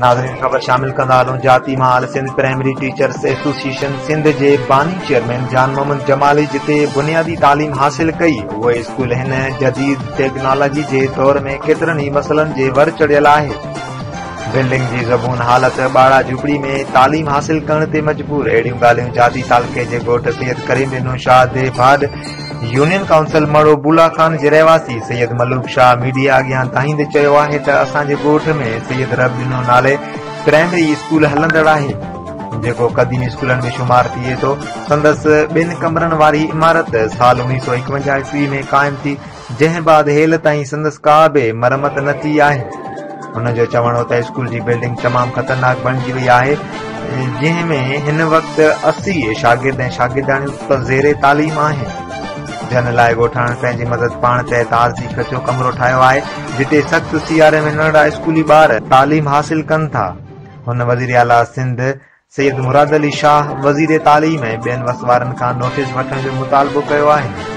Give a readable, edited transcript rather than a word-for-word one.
नाज़रीन ख़बर शामिल कंदा हलूं। जाती महल Sindh primary teachers association Sindh जे बानी चेयरमैन जान मोहम्मद जमाली जिते बुनियादी तालीम हासिल कई, उहे स्कूल हिन जदीद टेक्नोलॉजी जे दौर में केतिरनि ई मसइलनि जे वर चढ़ियल आहे। बिल्डिंग जी ज़बून हालत, ॿाड़ा झुपड़ी में तालीम हासिल करण ते मजबूर, अहिड़ियूं ॻाल्हियूं जाती तालुक़े जे ॻोठ सैयद करीम बिन शाह जे भाड यूनियन काउंसिल मड़ो बुला खान जे रहवासी सैयद मलूक शाह मीडिया अॻियां ताईंदे चयो आहे त असांजे ॻोठ में सैयद रबिनो नाले प्राइमरी स्कूल हलंदड़ आहे, जेको क़दीमी स्कूलनि में शुमार थिए थो। संदसि 2 कमरनि वारी इमारत साल 1951 ईस्वी में क़ाइम थी, जंहिं बाद हेल ताईं संदसि का बि मरमत न थी आहे। हुन जो चवणो त स्कूल जी बिल्डिंग तमामु ख़तरनाक बणिजी वई आहे, जंहिं में हिन वक़्तु 80 शागिर्द ऐं शागिर्दाणियूं ज़ेरे तालीम आहिनि। जन लाइ ॻोठाणनि पंहिंजी मदद पाण तहत आरज़ी कचो कमरो ठाहियो आहे, जिते सख़्तु सियारे में नंढड़ा स्कूली ॿार तालीम हासिल कनि था। हुन वज़ीर आला सिंध सैयद मुराद अली शाह वज़ीर तालीम ऐं ॿियनि वसवारनि खां नोटिस वठण जो मुतालबो कयो आहे।